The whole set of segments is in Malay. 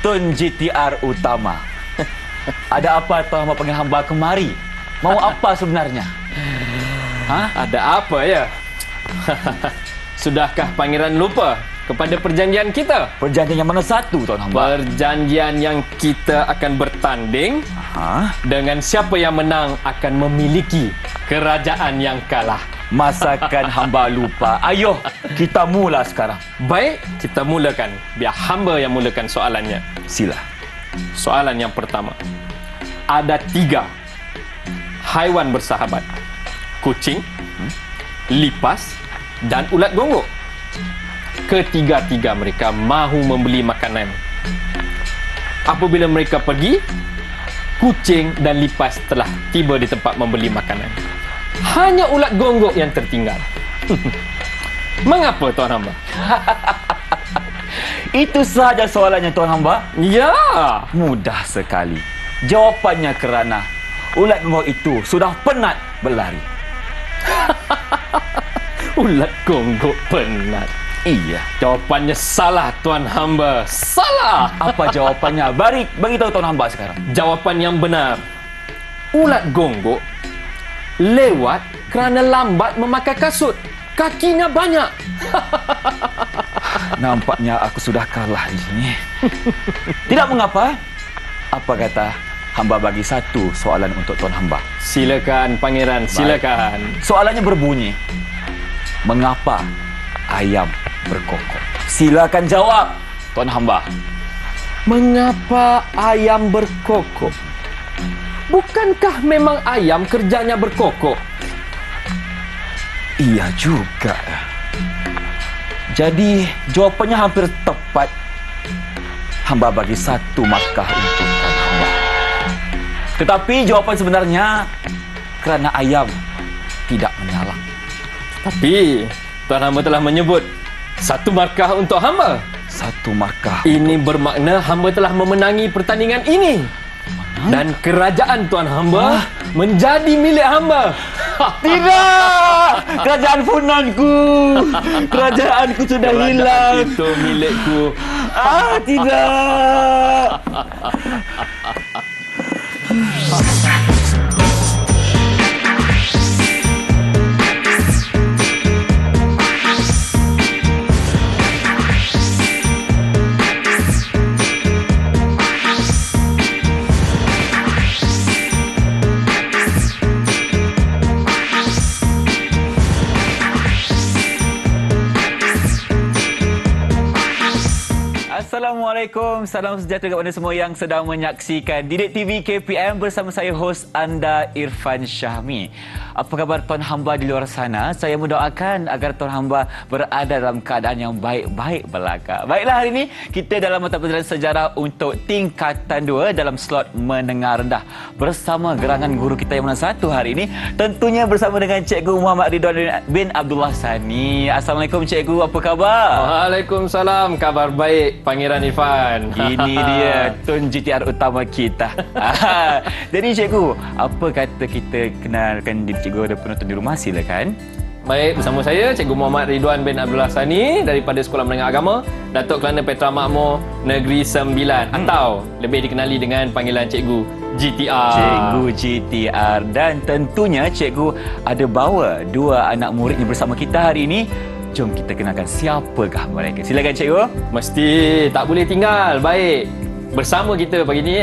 Tun GTR Utama. Ada apa Tuan Hamba panggil hamba kemari? Mau apa sebenarnya? Ada apa ya? Sudahkah pangeran lupa kepada perjanjian kita? Perjanjian yang mana satu Tuan Hamba? Perjanjian yang kita akan bertanding dengan siapa yang menang akan memiliki kerajaan yang kalah. Masakan hamba lupa. Ayuh, kita mula sekarang. Baik, kita mulakan. Biar hamba yang mulakan soalannya. Sila. Soalan yang pertama. Ada 3 haiwan bersahabat. Kucing, lipas dan ulat gonggok. Ketiga-tiga mereka mahu membeli makanan. Apabila mereka pergi, kucing dan lipas telah tiba di tempat membeli makanan. Hanya ulat gonggok yang tertinggal. Mengapa Tuan Hamba? Itu sahaja soalannya Tuan Hamba? Ya. Mudah sekali. Jawapannya kerana ulat gonggok itu sudah penat berlari. Ulat gonggok penat. Iya. Jawapannya salah Tuan Hamba. Salah. Apa jawapannya? Bagi tahu Tuan Hamba sekarang. Jawapan yang benar. Ulat gonggok lewat kerana lambat memakai kasut. Kakinya banyak. Nampaknya aku sudah kalah di sini. Tidak mengapa. Apa kata hamba bagi satu soalan untuk Tuan Hamba? Silakan pangeran, silakan. Soalannya berbunyi, mengapa ayam berkokok? Silakan jawab Tuan Hamba. Mengapa ayam berkokok? Bukankah memang ayam kerjanya berkokok? Iya juga. Jadi jawapannya hampir tepat. Hamba bagi 1 markah untuk Tuan Hamba. Tetapi jawapan sebenarnya kerana ayam tidak menyala. Tapi Tuan Hamba telah menyebut 1 markah untuk hamba. 1 markah. Ini bermakna hamba telah memenangi pertandingan ini. Dan kerajaan Tuan Hamba menjadi milik hamba. Tidak! Kerajaan punanku! Kerajaanku sudah hilang. Itu milikku. Tidak! Assalamualaikum, salam sejahtera kepada semua yang sedang menyaksikan Didik TV KPM bersama saya hos anda Irfan Syahmi. Apa khabar Tuan Hamba di luar sana? Saya mendoakan agar Tuan Hamba berada dalam keadaan yang baik-baik belaka. Baiklah, hari ini kita dalam mata pelajaran sejarah untuk tingkatan 2 dalam slot menengah rendah bersama gerangan guru kita yang mana satu hari ini, tentunya bersama dengan Cikgu Muhammad Ridwan bin Abdullah Sani. Assalamualaikum Cikgu, apa khabar? Waalaikumsalam, kabar baik Pangeran Irfan. Ini dia Tun GTR utama kita. Jadi Cikgu, apa kata kita kenalkan diri Cikgu ada penonton di rumah, silakan. Baik, bersama saya Cikgu Muhammad Ridwan bin Abdullah Sani daripada Sekolah Menengah Agama Datuk Kelana Petra Makmur Negeri Sembilan, atau lebih dikenali dengan panggilan Cikgu GTR. Cikgu GTR. Dan tentunya Cikgu ada bawa 2 anak muridnya bersama kita hari ini. Jom kita kenalkan siapakah mereka. Silakan Cikgu. Mesti tak boleh tinggal. Baik, bersama kita pagi ini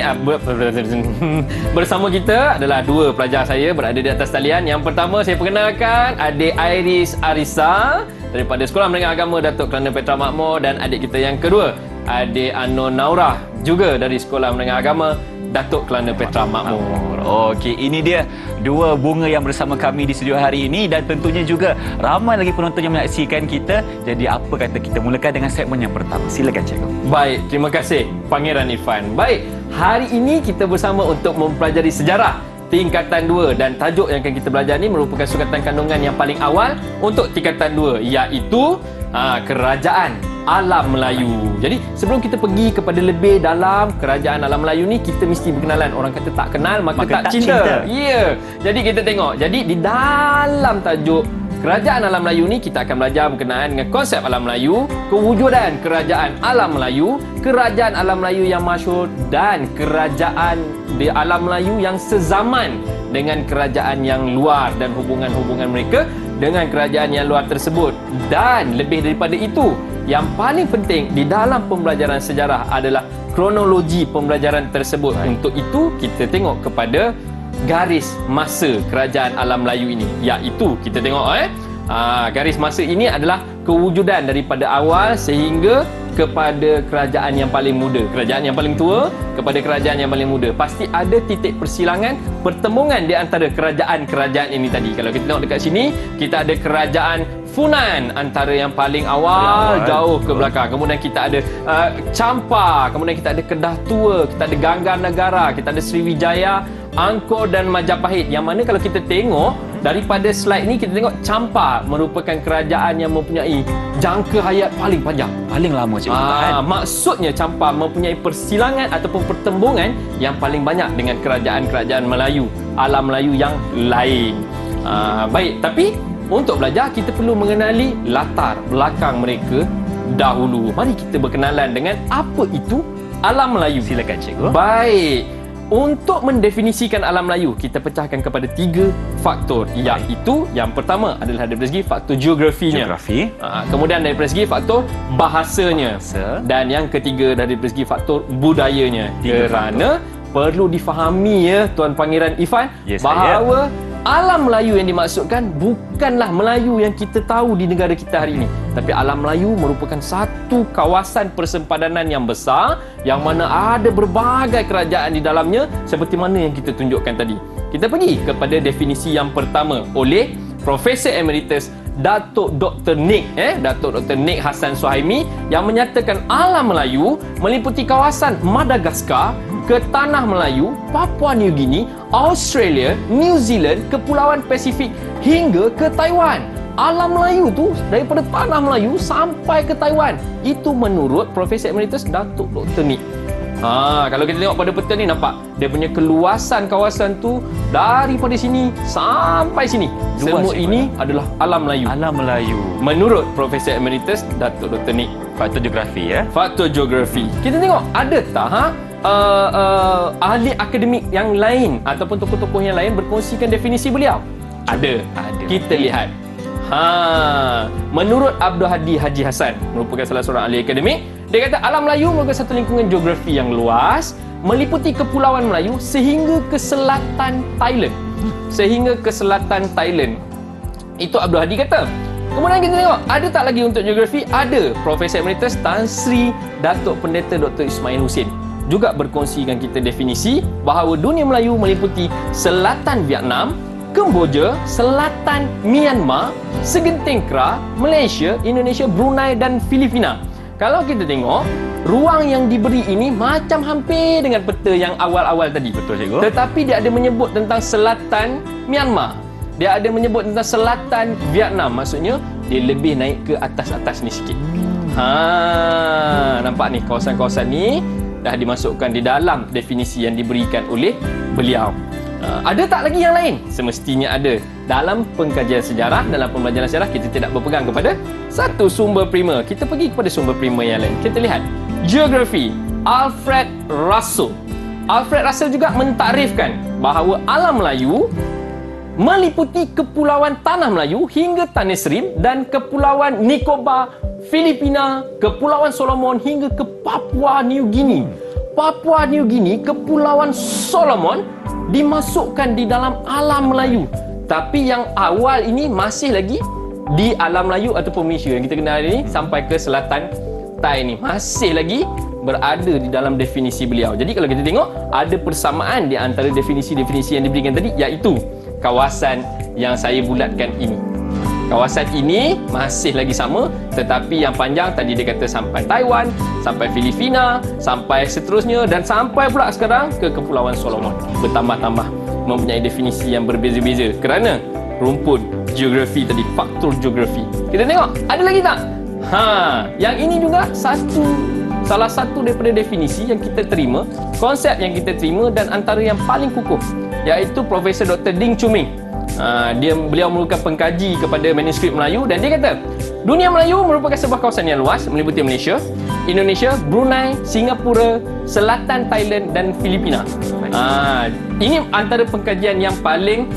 bersama kita adalah 2 pelajar saya berada di atas talian. Yang pertama saya perkenalkan adik Iris Arisa daripada Sekolah Menengah Agama Datuk Kelana Petra Makmur, dan adik kita yang kedua adik Anur Naurah juga dari Sekolah Menengah Agama Datuk Kelana Petra Makmur. Okey, ini dia 2 bunga yang bersama kami di studio hari ini, dan tentunya juga ramai lagi penonton yang menyaksikan kita. Jadi apa kata kita mulakan dengan segmen yang pertama. Silakan Cikgu. Baik, terima kasih Pangeran Irfan. Baik, hari ini kita bersama untuk mempelajari sejarah tingkatan 2, dan tajuk yang akan kita belajar ni merupakan sukatan kandungan yang paling awal untuk tingkatan 2, iaitu Kerajaan Alam Melayu. Jadi sebelum kita pergi kepada lebih dalam Kerajaan Alam Melayu ni, kita mesti berkenalan. Orang kata tak kenal maka tak cinta. Ya. Jadi kita tengok. Jadi di dalam tajuk Kerajaan alam Melayu ni kita akan belajar berkenaan dengan konsep alam Melayu, kewujudan kerajaan alam Melayu, kerajaan alam Melayu yang masyhur dan kerajaan di alam Melayu yang sezaman dengan kerajaan yang luar dan hubungan-hubungan mereka dengan kerajaan yang luar tersebut. Dan lebih daripada itu, yang paling penting di dalam pembelajaran sejarah adalah kronologi pembelajaran tersebut. Untuk itu kita tengok kepada garis masa kerajaan alam Melayu ini, iaitu kita tengok garis masa ini adalah kewujudan daripada awal sehingga kepada kerajaan yang paling muda, kerajaan yang paling tua kepada kerajaan yang paling muda. Pasti ada titik persilangan, pertemuan di antara kerajaan-kerajaan ini tadi. Kalau kita tengok dekat sini, kita ada kerajaan Funan antara yang paling awal jauh ke belakang. Kemudian kita ada Champa, kemudian kita ada Kedah Tua, kita ada Ganggar Negara, kita ada Sriwijaya, Angkor dan Majapahit. Yang mana kalau kita tengok daripada slide ni, kita tengok Champa merupakan kerajaan yang mempunyai jangka hayat paling panjang, Paling lama cikgu. maksudnya Champa mempunyai persilangan ataupun pertembungan yang paling banyak dengan kerajaan-kerajaan Melayu, alam Melayu yang lain. Baik, tapi untuk belajar kita perlu mengenali latar belakang mereka dahulu. Mari kita berkenalan dengan apa itu alam Melayu. Silakan cikgu. Baik. Untuk mendefinisikan alam Melayu, kita pecahkan kepada 3 faktor, iaitu yang pertama adalah dari segi faktor geografinya. Geografi. Kemudian dari segi faktor bahasanya. Dan yang ketiga dari segi faktor budayanya. Kerana perlu difahami ya Tuan Pangeran Ifan, bahawa alam Melayu yang dimaksudkan bukanlah Melayu yang kita tahu di negara kita hari ini, tapi alam Melayu merupakan satu kawasan persempadanan yang besar yang mana ada berbagai kerajaan di dalamnya seperti mana yang kita tunjukkan tadi. Kita pergi kepada definisi yang pertama oleh Profesor Emeritus Datuk Dr. Nick Datuk Dr. Nick Hassan Suhaimi, yang menyatakan alam Melayu meliputi kawasan Madagaskar ke Tanah Melayu, Papua New Guinea, Australia, New Zealand, Kepulauan Pasifik hingga ke Taiwan. Alam Melayu tu daripada Tanah Melayu sampai ke Taiwan. Itu menurut Profesor Emeritus Datuk Dr. Nick. Kalau kita tengok pada peta ni, nampak dia punya keluasan kawasan tu daripada sini sampai sini. Semua ini adalah alam Melayu. Alam Melayu. Menurut Profesor Emeritus Datuk Dr. Nick. Faktor geografi ya. Faktor geografi. Kita tengok ada tak ahli akademik yang lain ataupun tokoh-tokoh yang lain berkongsikan definisi beliau? Ada. Kita lihat. Menurut Abdul Hadi Haji Hassan, merupakan salah seorang ahli akademik, dia kata alam Melayu merupakan satu lingkungan geografi yang luas, meliputi kepulauan Melayu sehingga ke selatan Thailand. Itu Abdul Hadi kata. Kemudian kita tengok, ada tak lagi untuk geografi? Ada. Profesor Emeritus Tan Sri Datuk Pendeta Dr. Ismail Husin juga berkongsi dengan kita definisi bahawa dunia Melayu meliputi selatan Vietnam, Kemboja, selatan Myanmar, segenting Kra, Malaysia, Indonesia, Brunei dan Filipina. Kalau kita tengok, ruang yang diberi ini macam hampir dengan peta yang awal-awal tadi. Betul cikgu. Tetapi dia ada menyebut tentang selatan Myanmar. Dia ada menyebut tentang selatan Vietnam. Maksudnya dia lebih naik ke atas-atas ni sikit. Nampak ni, kawasan-kawasan ni dah dimasukkan di dalam definisi yang diberikan oleh beliau. Ada tak lagi yang lain? Semestinya ada. Dalam pengkajian sejarah, dalam pembelajaran sejarah, kita tidak berpegang kepada satu sumber primer. Kita pergi kepada sumber primer yang lain. Kita lihat geografi. Alfred Russel. Alfred Russel juga mentakrifkan bahawa alam Melayu meliputi kepulauan Tanah Melayu hingga Tanah Srim dan kepulauan Nicobar, Filipina, Kepulauan Solomon hingga ke Papua New Guinea. Papua New Guinea, Kepulauan Solomon dimasukkan di dalam alam Melayu. Tapi yang awal ini masih lagi di alam Melayu ataupun Malaysia yang kita kenal ini, sampai ke selatan Thai ini masih lagi berada di dalam definisi beliau. Jadi kalau kita tengok, ada persamaan di antara definisi-definisi yang diberikan tadi, iaitu kawasan yang saya bulatkan ini. Kawasan ini masih lagi sama, tetapi yang panjang tadi dia kata sampai Taiwan, sampai Filipina, sampai seterusnya dan sampai pula sekarang ke Kepulauan Solomon. Bertambah-tambah mempunyai definisi yang berbeza-beza kerana rumpun geografi tadi, faktor geografi. Kita tengok, ada lagi tak? Yang ini juga salah satu daripada definisi yang kita terima, konsep yang kita terima dan antara yang paling kukuh, iaitu Profesor Dr. Ding Chuming. Beliau merupakan pengkaji kepada manuskrip Melayu dan dia kata, dunia Melayu merupakan sebuah kawasan yang luas meliputi Malaysia, Indonesia, Brunei, Singapura, Selatan Thailand dan Filipina. Ini antara pengkajian yang paling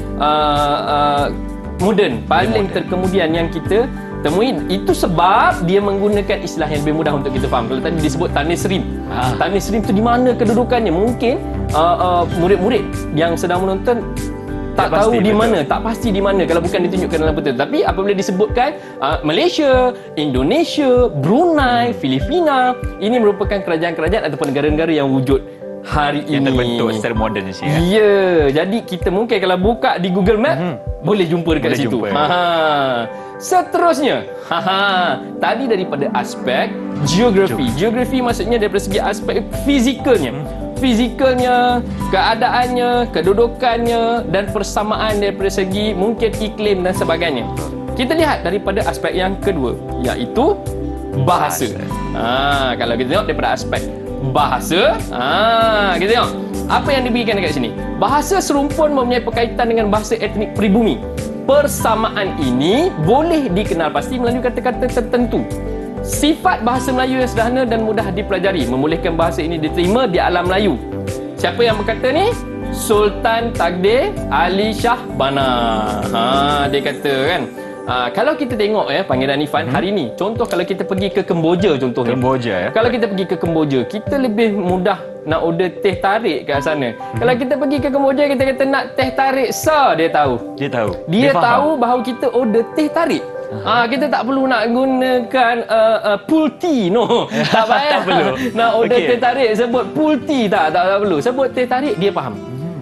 moden, paling terkemudian yang kita temui. Itu sebab dia menggunakan istilah yang lebih mudah untuk kita faham. Kalau tadi disebut Tanisrim. Tanisrim tu di mana kedudukannya? Mungkin murid-murid yang sedang menonton tak tahu di mana, tak pasti di mana kalau bukan ditunjukkan dalam peta. Tapi apabila disebutkan Malaysia, Indonesia, Brunei, Filipina, ini merupakan kerajaan-kerajaan ataupun negara-negara yang wujud hari yang ini. terbentuk secara moden sih. Ya, jadi kita mungkin kalau buka di Google Map boleh jumpa dekat situ. Seterusnya, tadi daripada aspek geografi. Geografi maksudnya daripada segi aspek fizikalnya. Fizikalnya, keadaannya, kedudukannya dan persamaan daripada segi mungkin iklim dan sebagainya. Kita lihat daripada aspek yang kedua, iaitu bahasa. Kalau kita tengok daripada aspek bahasa, kita tengok apa yang diberikan dekat sini. Bahasa serumpun mempunyai berkaitan dengan bahasa etnik pribumi. Persamaan ini boleh dikenal pasti melalui kata-kata tertentu. Sifat bahasa Melayu yang sederhana dan mudah dipelajari membolehkan bahasa ini diterima di alam Melayu. Siapa yang berkata ni? Sultan Takdir Ali Shah Bana. Dia kata kan. Kalau kita tengok Pangeran Ifan hari ni, contoh kalau kita pergi ke Kemboja contohnya. Kemboja Kalau kita pergi ke Kemboja, kita lebih mudah nak order teh tarik kat sana. Kalau kita pergi ke Kemboja, kita kata nak teh tarik sah, dia tahu. Dia tahu bahawa kita order teh tarik. Kita tak perlu nak gunakan pulti, no. Tak payah. perlu. Nak order teh tarik sebut pulti, tak perlu. Sebut teh tarik, dia faham.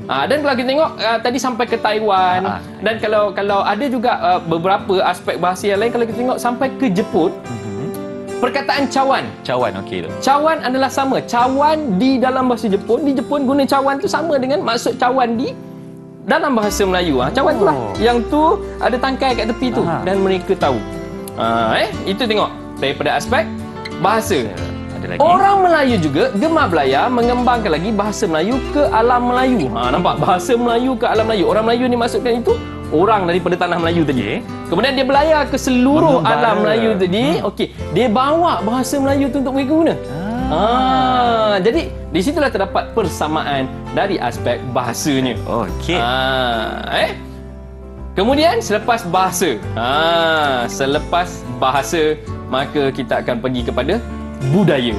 Dan kalau kita tengok tadi sampai ke Taiwan, dan kalau ada juga beberapa aspek bahasa yang lain, kalau kita tengok sampai ke Jepun, perkataan cawan. Okey tu. Cawan adalah sama. Cawan di dalam bahasa Jepun, di Jepun guna cawan tu sama dengan maksud cawan di dalam bahasa Melayu. Cawan tu lah. Yang tu ada tangkai kat tepi tu dan mereka tahu. Itu tengok daripada aspek bahasa. Orang Melayu juga gemar belayar mengembangkan lagi bahasa Melayu ke alam Melayu. Nampak? Bahasa Melayu ke alam Melayu. Orang Melayu ni maksudkan itu orang daripada tanah Melayu tadi. Kemudian dia belayar ke seluruh alam Melayu tadi. Okey, dia bawa bahasa Melayu tu untuk mereka guna. Jadi di situlah terdapat persamaan dari aspek bahasanya. Okey. Kemudian selepas bahasa, maka kita akan pergi kepada budaya.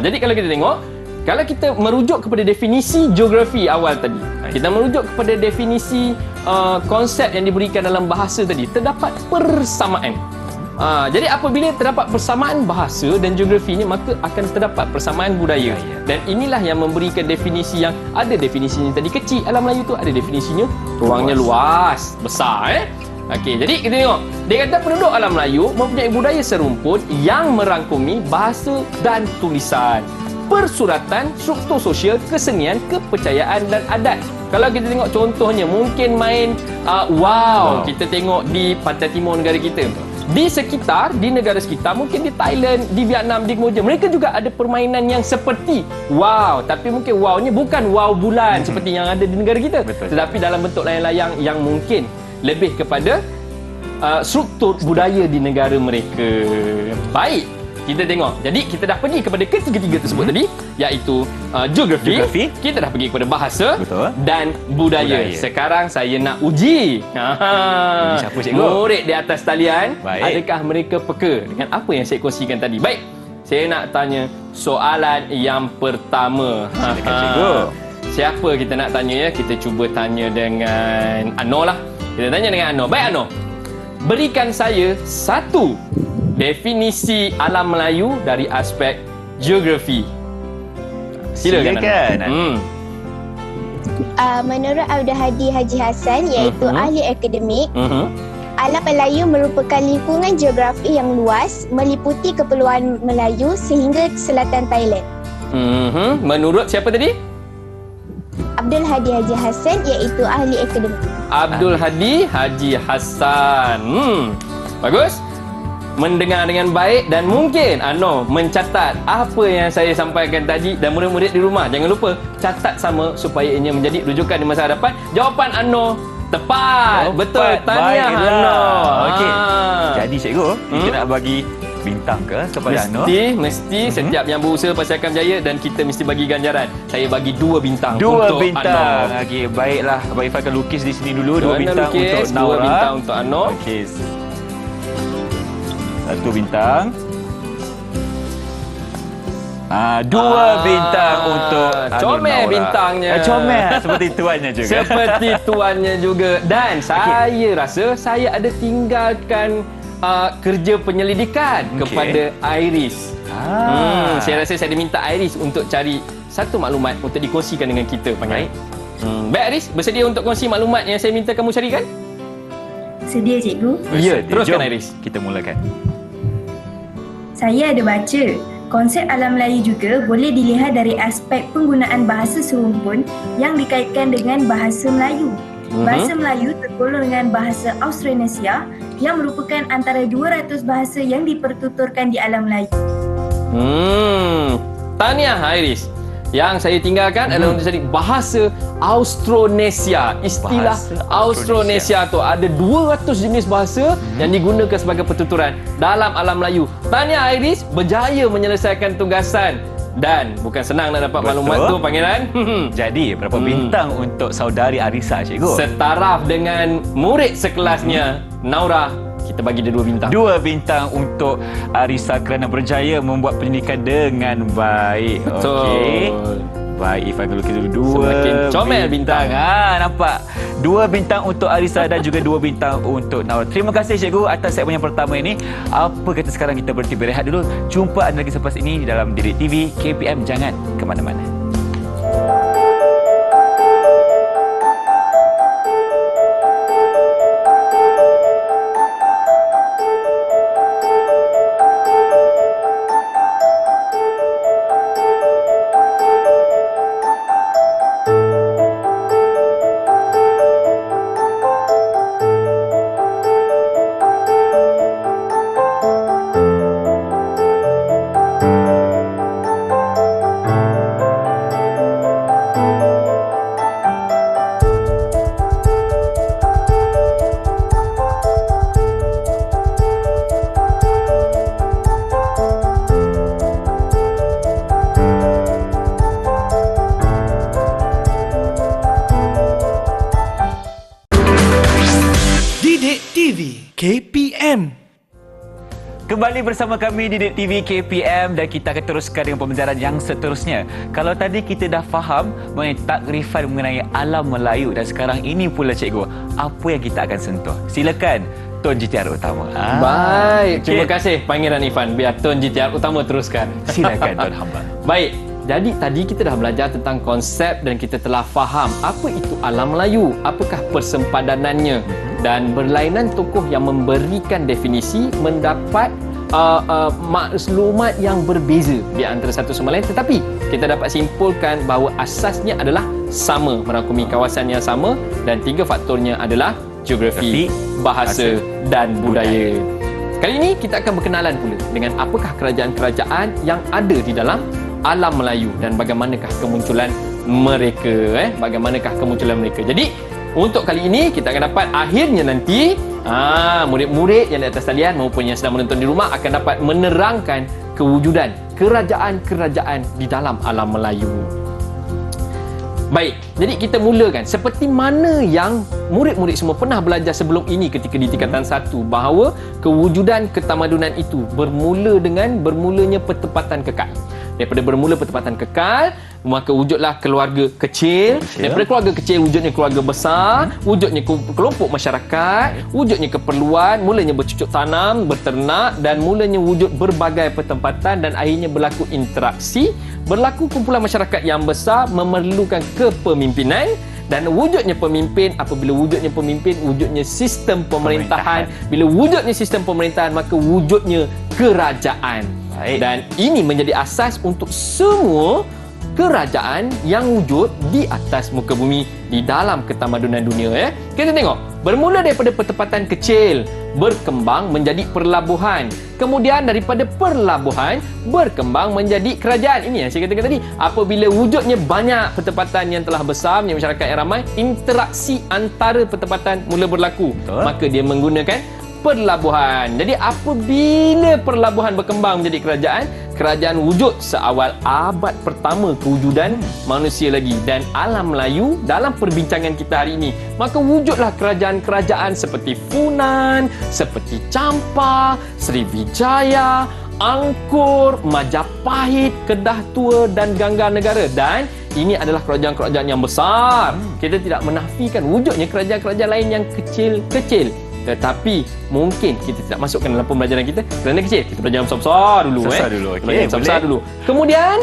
Jadi kalau kita tengok, kalau kita merujuk kepada definisi geografi awal tadi, kita merujuk kepada definisi konsep yang diberikan dalam bahasa tadi, terdapat persamaan. Jadi apabila terdapat persamaan bahasa dan geografi ni, maka akan terdapat persamaan budaya. Dan inilah yang memberikan definisi yang ada definisinya tadi kecil, alam Melayu tu ada definisinya ruangnya luas, besar. Okey, jadi kita tengok. Dia kata penduduk alam Melayu mempunyai budaya serumpun yang merangkumi bahasa dan tulisan, persuratan, struktur sosial, kesenian, kepercayaan dan adat. Kalau kita tengok contohnya, mungkin main kita tengok di pantai timur negara kita. Di sekitar, di negara sekitar, mungkin di Thailand, di Vietnam, di Kemboja, mereka juga ada permainan yang seperti wow. Tapi mungkin wow-nya bukan wow bulan seperti yang ada di negara kita. Tetapi dalam bentuk layang-layang yang mungkin lebih kepada struktur budaya di negara mereka. Baik, kita tengok. Jadi kita dah pergi kepada ketiga-tiga tersebut tadi, iaitu geografi, kita dah pergi kepada bahasa dan budaya. Sekarang saya nak uji siapa, cikgu? Murid di atas talian. Baik. Adakah mereka peka dengan apa yang saya kongsikan tadi? Baik, saya nak tanya soalan yang pertama. Silakan, cikgu. Siapa kita nak tanya ya? Kita cuba tanya dengan Anor lah. Kita tanya dengan Anor. Baik Anor, berikan saya satu definisi alam Melayu dari aspek geografi. Silakan. Menurut Abdul Hadi Haji Hassan, iaitu ahli akademik, alam Melayu merupakan lingkungan geografi yang luas meliputi kepulauan Melayu sehingga selatan Thailand. Menurut siapa tadi? Abdul Hadi Haji Hassan, iaitu ahli akademik. Abdul Hadi Haji Hassan. Bagus. Mendengar dengan baik dan mungkin Anor mencatat apa yang saya sampaikan tadi, dan murid-murid di rumah jangan lupa catat sama supaya ini menjadi rujukan di masa hadapan. Jawapan Anor Tepat. Betul. Tahniah Baiklah. Hana. Okey. Ah. Jadi cikgu, kita nak bagi bintang ke kepada Hana? Mesti setiap yang berusaha pasti akan berjaya dan kita mesti bagi ganjaran. Saya bagi 2 bintang Dua untuk bintang. Anor. Okey, baiklah. Abang Irfan akan lukis di sini dulu. 2 Ana bintang lukis, untuk 2 Naura. bintang untuk Anor. Okey. 1 bintang. 2 bintang untuk comel Naura. bintangnya. Comel seperti tuannya juga. Seperti tuannya juga. Dan saya rasa saya ada tinggalkan kerja penyelidikan kepada Iris. Saya rasa saya ada minta Iris untuk cari satu maklumat untuk dikongsikan dengan kita. Baik. Baik Iris, bersedia untuk kongsi maklumat yang saya minta kamu carikan? Sedia cikgu? Ya, teruskan Jom, Iris. kita mulakan. Saya ada baca. Konsep alam Melayu juga boleh dilihat dari aspek penggunaan bahasa serumpun yang dikaitkan dengan bahasa Melayu. Bahasa Melayu tergolong dengan bahasa Austronesia yang merupakan antara 200 bahasa yang dipertuturkan di alam Melayu. Tahniah Iris. Yang saya tinggalkan adalah untuk cari bahasa Austronesia. Istilah Bahasa Austronesia tu ada 200 jenis bahasa yang digunakan sebagai pertuturan dalam alam Melayu. Tahniah Iris, berjaya menyelesaikan tugasan. Dan bukan senang nak dapat maklumat tu Pangeran. Jadi, berapa bintang untuk saudari Arisa, cikgu? Setaraf dengan murid sekelasnya Naura, kita bagi dia 2 bintang. 2 bintang untuk Arisa kerana berjaya membuat pendidikan dengan baik. Betul. Okey. Baik, Ifan lukis dulu 2 Semakin comel bintang. Nampak? 2 bintang untuk Arisa dan juga 2 bintang untuk Naura. Terima kasih cikgu atas segmen yang pertama ini. Apa kata sekarang kita berhenti berehat dulu. Jumpa anda lagi selepas ini di dalam Didik TV KPM. Jangan ke mana-mana. Didik TV KPM. Kembali bersama kami di Didik TV KPM dan kita akan teruskan dengan pembelajaran yang seterusnya. Kalau tadi kita dah faham mengenai takrifan mengenai alam Melayu dan sekarang ini pula cikgu, apa yang kita akan sentuh? Silakan Tuan GTR Utama. Baik, terima okey. kasih Pangeran Ifan. Biar Tuan GTR Utama teruskan. Silakan Tuan Hamba. Baik, jadi tadi kita dah belajar tentang konsep dan kita telah faham apa itu alam Melayu, apakah persempadanannya dan berlainan tokoh yang memberikan definisi mendapat maklumat yang berbeza di antara satu sama lain, tetapi kita dapat simpulkan bahawa asasnya adalah sama, merangkumi kawasan yang sama dan 3 faktornya adalah geografi, bahasa dan budaya. Kali ini kita akan berkenalan pula dengan apakah kerajaan-kerajaan yang ada di dalam alam Melayu dan bagaimanakah kemunculan mereka. Bagaimanakah kemunculan mereka. Jadi, untuk kali ini kita akan dapat akhirnya nanti murid-murid yang di atas talian maupun yang sedang menonton di rumah akan dapat menerangkan kewujudan kerajaan-kerajaan di dalam alam Melayu. Baik, jadi kita mulakan seperti mana yang murid-murid semua pernah belajar sebelum ini ketika di tingkatan 1 bahawa kewujudan ketamadunan itu bermulanya pertempatan kekal. Daripada bermula pertempatan kekal, maka wujudlah keluarga kecil. Daripada keluarga kecil wujudnya keluarga besar, wujudnya kelompok masyarakat, wujudnya keperluan, mulanya bercucuk tanam, berternak dan mulanya wujud berbagai pertempatan dan akhirnya berlaku interaksi, berlaku kumpulan masyarakat yang besar memerlukan kepemimpinan dan wujudnya pemimpin. Apabila wujudnya pemimpin, wujudnya sistem pemerintahan. Bila wujudnya sistem pemerintahan, maka wujudnya kerajaan. Baik. Dan ini menjadi asas untuk semua kerajaan yang wujud di atas muka bumi di dalam ketamadunan dunia. Kita tengok Bermula daripada pertempatan kecil, berkembang menjadi perlabuhan. Kemudian daripada perlabuhan, berkembang menjadi kerajaan. Ini yang saya katakan tadi. Apabila wujudnya banyak pertempatan yang telah besar, masyarakat yang ramai, interaksi antara pertempatan mula berlaku. Betul. Maka dia menggunakan perlabuhan. Jadi apabila perlabuhan berkembang menjadi kerajaan, kerajaan wujud seawal abad pertama kewujudan manusia lagi dan alam Melayu dalam perbincangan kita hari ini. Maka wujudlah kerajaan-kerajaan seperti Funan, seperti Champa, Sriwijaya, Angkor, Majapahit, Kedah Tua dan Gangga Negara. Dan ini adalah kerajaan-kerajaan yang besar. Kita tidak menafikan wujudnya kerajaan-kerajaan lain yang kecil-kecil. Tetapi mungkin kita tidak masukkan dalam pembelajaran kita kerana kecil. Kita belajar yang besar-besar dulu. Besar dulu, okey, Belajar yang besar dulu. Kemudian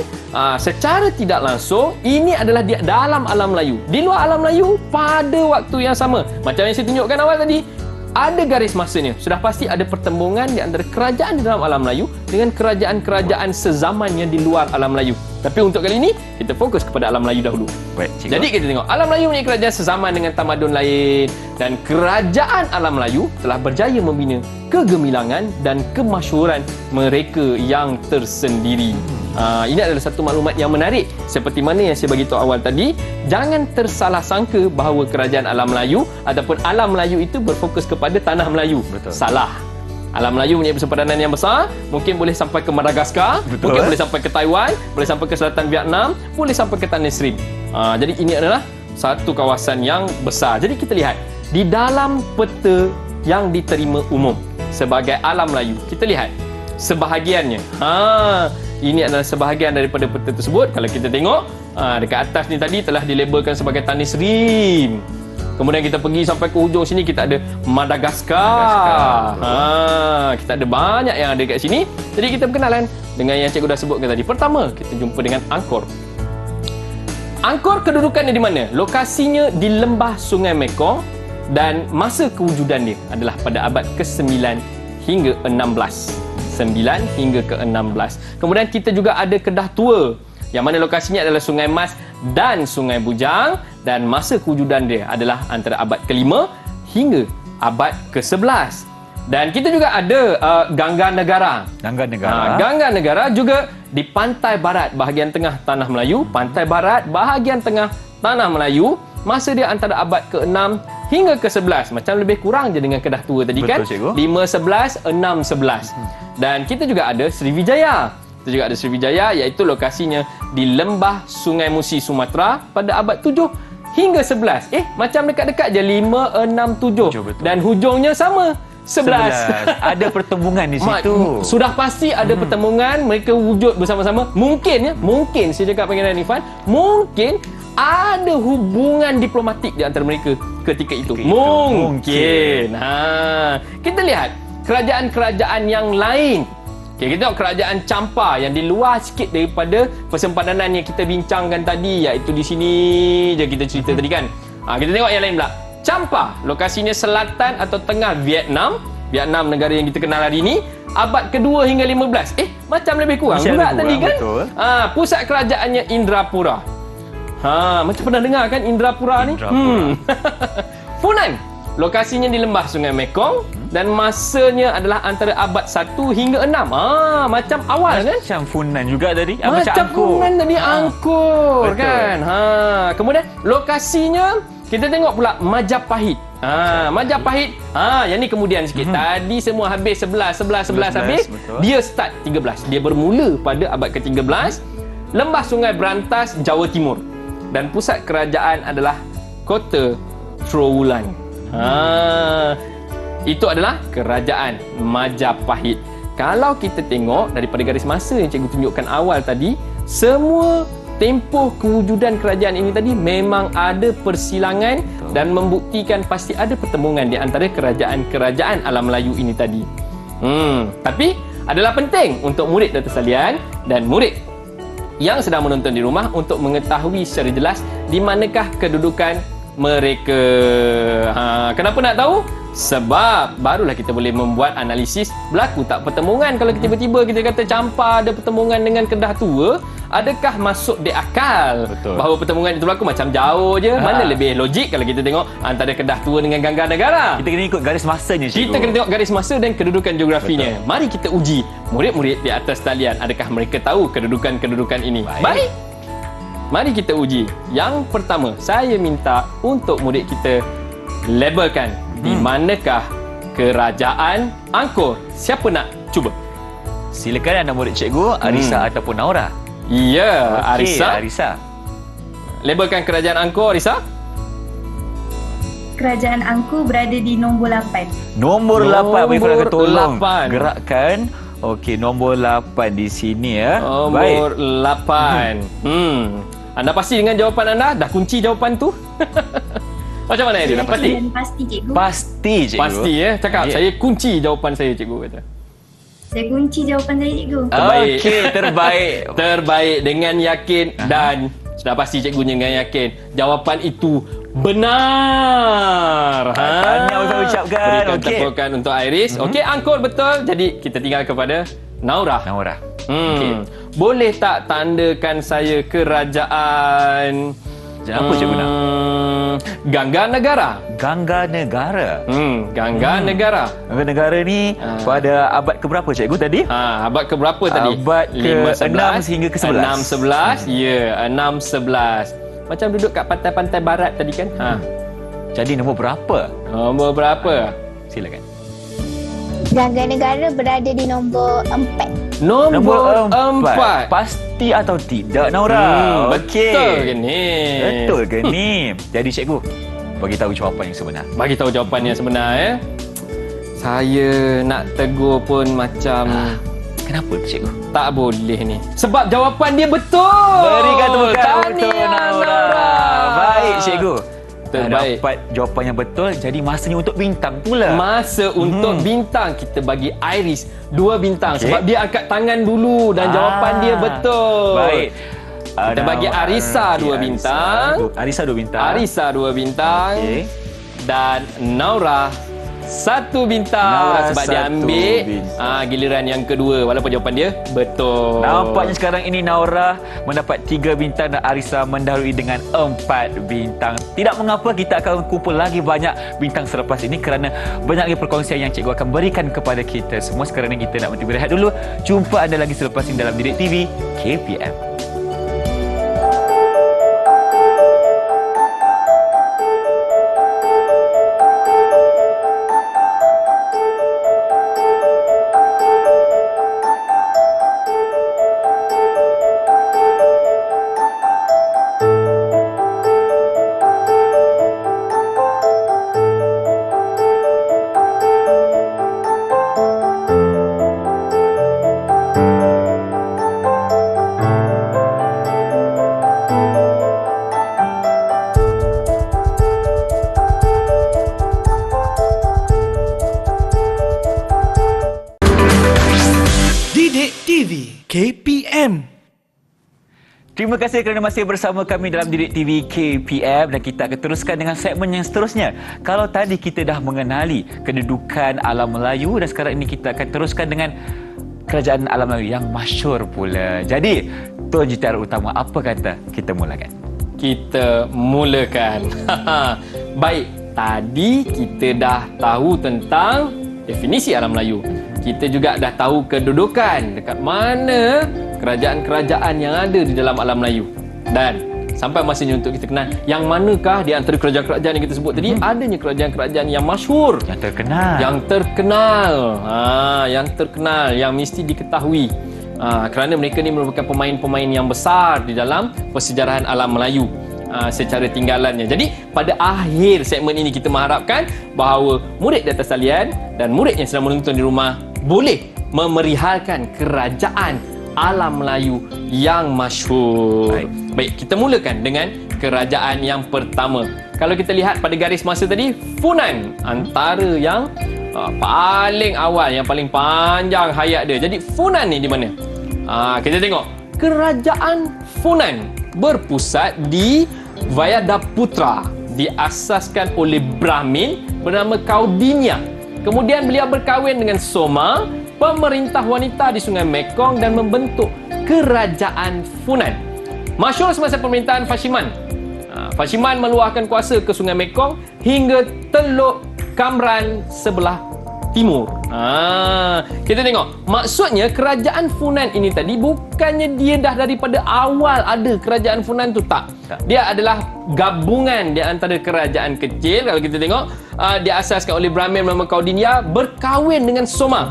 secara tidak langsung ini adalah di dalam alam Melayu. Di luar alam Melayu pada waktu yang sama. Macam yang saya tunjukkan awal tadi, ada garis masanya. Sudah pasti ada pertembungan di antara kerajaan di dalam alam Melayu dengan kerajaan-kerajaan sezaman yang di luar alam Melayu. Tapi untuk kali ini, kita fokus kepada alam Melayu dahulu. Baik, cikgu. Jadi kita tengok, alam Melayu punya kerajaan sezaman dengan tamadun lain dan kerajaan alam Melayu telah berjaya membina kegemilangan dan kemasyhuran mereka yang tersendiri. Ini adalah satu maklumat yang menarik. Seperti mana yang saya bagi tahu awal tadi, jangan tersalah sangka bahawa kerajaan alam Melayu ataupun alam Melayu itu berfokus kepada tanah Melayu. Betul. Salah. Alam Melayu punya persempadanan yang besar, mungkin boleh sampai ke Madagaskar, Betul. mungkin boleh sampai ke Taiwan, boleh sampai ke selatan Vietnam, boleh sampai ke Tanah Sri. Jadi ini adalah satu kawasan yang besar. Jadi kita lihat di dalam peta yang diterima umum sebagai alam Melayu, kita lihat sebahagiannya. Ini adalah sebahagian daripada peta tersebut. Kalau kita tengok dekat atas ni tadi telah dilabelkan sebagai Tanah Sri. Kemudian kita pergi sampai ke hujung sini, kita ada Madagaskar. Kita ada banyak yang ada kat sini. Jadi kita berkenalan dengan yang cikgu dah sebutkan tadi. Pertama, kita jumpa dengan Angkor. Angkor kedudukannya di mana? Lokasinya di lembah Sungai Mekong dan masa kewujudan dia adalah pada abad ke-9 hingga 16. 9 hingga ke-16. Kemudian kita juga ada Kedah Tua, yang mana lokasinya adalah Sungai Mas dan Sungai Bujang, dan masa kewujudan dia adalah antara abad ke-5 hingga abad ke-11. Dan kita juga ada Gangga Negara. Gangga Negara. Gangga Negara juga di pantai barat bahagian tengah tanah Melayu. Pantai barat bahagian tengah tanah Melayu. Masa dia antara abad ke-6 hingga ke-11. Macam lebih kurang je dengan Kedah Tua tadi. Betul, kan? cikgu. 5-11, 6-11. Dan kita juga ada Sriwijaya. Kita juga ada Sriwijaya, iaitu lokasinya di lembah Sungai Musi, Sumatera pada abad 7 hingga 11. Macam dekat-dekat je, 5, 6, 7. Betul. Dan hujungnya sama, 11. Ada pertembungan di situ. Sudah pasti ada pertembungan, mereka wujud bersama-sama. Mungkin saya cakap Pangeran Irfan, mungkin ada hubungan diplomatik di antara mereka ketika itu. Mungkin. Kita lihat kerajaan-kerajaan yang lain. Okay, kita tengok kerajaan Champa yang di luar sikit daripada persempadanan yang kita bincangkan tadi, iaitu di sini je kita cerita tadi kan. Kita tengok yang lain pula. Champa, lokasinya selatan atau tengah Vietnam. Vietnam, negara yang kita kenal hari ini. Abad kedua hingga 15. Macam lebih kurang juga tadi kan. Betul. Pusat kerajaannya Indrapura. Macam pernah dengar kan Indrapura ni? Funan, lokasinya di lembah Sungai Mekong dan masanya adalah antara abad 1 hingga 6. Macam awal kan? Macam Funan juga tadi. Macam Funan tadi, Angkor Betul. kan. Kemudian lokasinya kita tengok pula Majapahit. Majapahit. Yang ni kemudian sikit. Tadi semua habis 11 habis. Betul. Dia start 13. Dia bermula pada abad ke-13. Lembah Sungai Berantas, Jawa Timur. Dan pusat kerajaan adalah kota Trowulan. Itu adalah kerajaan Majapahit. Kalau kita tengok daripada garis masa yang cikgu tunjukkan awal tadi, semua tempoh kewujudan kerajaan ini tadi memang ada persilangan dan membuktikan pasti ada pertembungan di antara kerajaan-kerajaan alam Melayu ini tadi. Tapi adalah penting untuk murid data salian dan murid yang sedang menonton di rumah untuk mengetahui secara jelas di manakah kedudukan mereka. Kenapa nak tahu? Sebab barulah kita boleh membuat analisis berlaku tak pertembungan. Kalau tiba-tiba kita kata Champa ada pertembungan dengan Kedah Tua, Adakah masuk di akal Betul. bahawa pertemuan itu berlaku? Macam jauh je. Mana lebih logik kalau kita tengok antara Kedah Tua dengan Ganggar Negara? Kita kena ikut garis masanya, cikgu. Kita kena tengok garis masa dan kedudukan geografinya. Betul. Mari kita uji murid-murid di atas talian. Adakah mereka tahu kedudukan-kedudukan ini? Baik. Mari kita uji. Yang pertama, saya minta untuk murid kita labelkan di manakah kerajaan Angkor. Siapa nak cuba? Silakan anak murid cikgu, Arisa ataupun Naura. Ya, Okey, Arisa. Arisa. Labelkan kerajaan Angkor, Arisa. Kerajaan Angkor berada di nombor 8. Nombor 8. Bagi Nombor korang tolong 8. gerakkan. Okey, nombor 8 di sini ya. Nombor 8. Anda pasti dengan jawapan anda? Dah kunci jawapan tu? Macam mana dia? Pasti? Dan pasti, cikgu. Pasti, cikgu. Pasti ya. Cakap, Ya. saya kunci jawapan saya, cikgu kata. Saya kunci jawapan saya, cikgu. Terbaik. Okey, terbaik. Terbaik dengan yakin dan sudah pasti cikgunya dengan yakin jawapan itu benar. Tahniah saya ucapkan. Berikan Okey. tepukan untuk Iris. Okey, Angkor betul. Jadi kita tinggal kepada Naura. Naura. Boleh tak tandakan saya kerajaan Apa cikgu nak? Ganggar Negara. Ganggar Negara. Ganggar Negara. Ganggar Negara ni pada abad keberapa cikgu tadi? Abad ke berapa tadi? Abad ke-6 hingga ke-11. 6-11. Ya, 6-11. Macam duduk kat pantai-pantai barat tadi kan? Jadi nombor berapa? Nombor berapa? Silakan. Ganggar Negara berada di nombor 4. Nombor 4. Pasti atau tidak, Naura? Okey. Betul ke ni? Betul ke ni? Jadi cikgu, bagi tahu jawapan yang sebenar. Bagi tahu jawapan yang sebenar ya. Saya nak tegur pun macam Kenapa tu cikgu? tak boleh ni. Sebab jawapan dia betul. Berikan tepukan Tahniah, untuk Naura. Baik cikgu. Terbaik. Dapat jawapan yang betul, jadi masanya untuk bintang pula. Masa untuk bintang kita bagi Iris 2 bintang sebab dia angkat tangan dulu dan jawapan dia betul. Baik. Kita bagi Arisa 2 bintang. Arisa 2 bintang. Arisa 2 bintang. Okey. Dan Naura 1 bintang Naura sebab dia 1 ambil bintang. giliran yang kedua walaupun jawapan dia betul. Nampaknya sekarang ini Naura mendapat 3 bintang dan Arisa mendahului dengan 4 bintang. Tidak mengapa, kita akan kumpul lagi banyak bintang selepas ini kerana banyak lagi perkongsian yang cikgu akan berikan kepada kita semua. Sekarang ini kita nak berehat dulu. Jumpa anda lagi selepas ini dalam Didik TV KPM. Didik TV KPM. Terima kasih kerana masih bersama kami dalam Didik TV KPM dan kita akan teruskan dengan segmen yang seterusnya. Kalau tadi kita dah mengenali kedudukan alam Melayu dan sekarang ini kita akan teruskan dengan kerajaan alam Melayu yang masyhur pula. Jadi, Tuan Juruterang Utama, apa kata kita mulakan? Kita mulakan. Baik, tadi kita dah tahu tentang definisi alam Melayu. Kita juga dah tahu kedudukan dekat mana kerajaan-kerajaan yang ada di dalam alam Melayu. Dan sampai masanya untuk kita kenal yang manakah di antara kerajaan-kerajaan yang kita sebut tadi adanya kerajaan-kerajaan yang masyhur, Yang terkenal. yang terkenal, yang mesti diketahui. Kerana mereka ni merupakan pemain-pemain yang besar di dalam persejarahan alam Melayu secara tinggalannya. Jadi pada akhir segmen ini kita mengharapkan bahawa murid di atas talian dan murid yang sedang menonton di rumah boleh memerihalkan kerajaan alam Melayu yang masyhur. Baik, kita mulakan dengan kerajaan yang pertama. Kalau kita lihat pada garis masa tadi, Funan antara yang paling awal, yang paling panjang hayat dia. Jadi Funan ni di mana? Kita tengok. Kerajaan Funan berpusat di Vayadaputra, diasaskan oleh Brahmin bernama Kaudinya. Kemudian beliau berkahwin dengan Soma, pemerintah wanita di Sungai Mekong dan membentuk Kerajaan Funan. Masyhur semasa pemerintahan Fashiman. Fashiman meluahkan kuasa ke Sungai Mekong hingga Teluk Kamran sebelah timur. Kita tengok. Maksudnya kerajaan Funan ini tadi bukannya dia dah daripada awal ada kerajaan Funan tu, tak. Dia adalah gabungan di antara kerajaan kecil. Kalau kita tengok, diasaskan oleh Brahmin bernama Kaudinya berkahwin dengan Soma.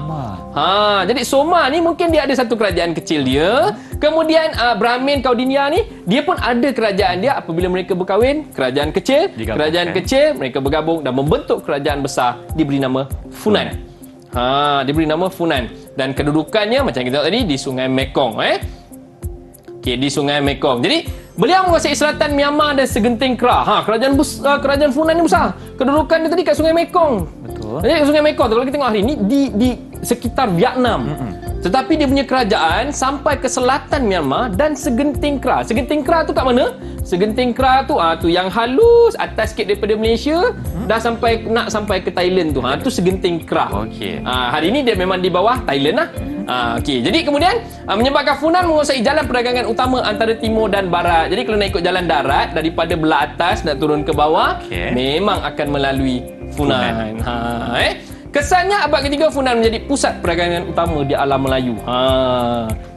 Jadi Soma ni mungkin dia ada satu kerajaan kecil dia. Kemudian Brahmin Kaudinya ni dia pun ada kerajaan dia. Apabila mereka berkahwin, kerajaan kecil, kerajaan kecil mereka bergabung dan membentuk kerajaan besar diberi nama Funan. Diberi nama Funan dan kedudukannya macam kita tengok tadi di Sungai Mekong. Okey, di Sungai Mekong. Jadi beliau menguasai selatan Myanmar dan segenting Kra. Kerajaan Funan ni besar. Kedudukan dia tadi kat Sungai Mekong. Betul. Jadi Sungai Mekong tu kalau kita tengok hari ni di sekitar Vietnam. Tetapi dia punya kerajaan sampai ke selatan Myanmar dan segenting Kra. Segenting Kra tu kat mana? Segenting Kra tu tu yang halus atas sikit daripada Malaysia dah sampai ke Thailand tu. Tu segenting Kra. Okey. Hari ni dia memang di bawah Thailand lah. Okey. Jadi kemudian menyebabkan Funan menguasai jalan perdagangan utama antara timur dan barat. Jadi kalau nak ikut jalan darat daripada belah atas nak turun ke bawah, memang akan melalui Funan. Kesannya abad ketiga Funan menjadi pusat perdagangan utama di alam Melayu.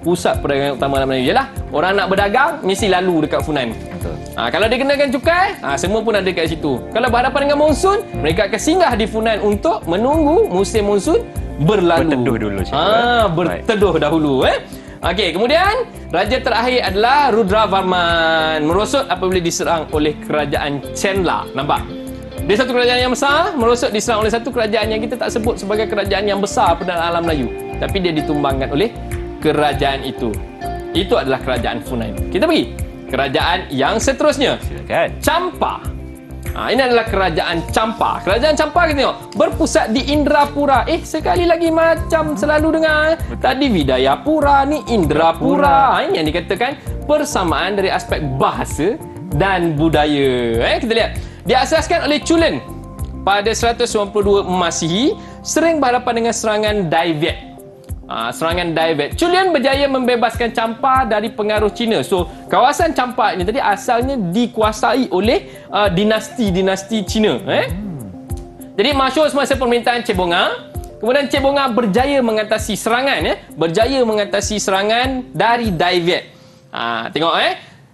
Pusat perdagangan utama alam Melayu. Yalah, orang nak berdagang mesti lalu dekat Funan. Betul. Kalau dia kenakan cukai, semua pun ada kat situ. Kalau berhadapan dengan monsun, mereka akan singgah di Funan untuk menunggu musim monsun berlalu. Berteduh dulu. Berteduh dahulu. Okey, kemudian raja terakhir adalah Rudravarman. Merosot apabila diserang oleh kerajaan Chenla. Nampak? Dia satu kerajaan yang besar, merosot diserang oleh satu kerajaan yang kita tak sebut sebagai kerajaan yang besar pada alam Melayu. Tapi dia ditumbangkan oleh kerajaan itu. Itu adalah kerajaan Funan. Kita pergi kerajaan yang seterusnya. Silakan. Champa. Ini adalah kerajaan Champa. Kerajaan Champa kita tengok berpusat di Indrapura. Sekali lagi macam selalu dengar. Tadi Vidayapura, ni Indrapura. Ini yang dikatakan persamaan dari aspek bahasa dan budaya. Kita lihat. Diasaskan oleh Chulen pada 192 Masihi, sering berhadapan dengan serangan Dai Viet. Serangan Dai Viet. Chulen berjaya membebaskan Champa dari pengaruh Cina. So, kawasan Champa ini tadi asalnya dikuasai oleh dinasti-dinasti Cina. Jadi, masyhur semasa pemerintahan Cebonga. Kemudian Cebonga berjaya mengatasi serangan. Berjaya mengatasi serangan dari Dai Viet. Tengok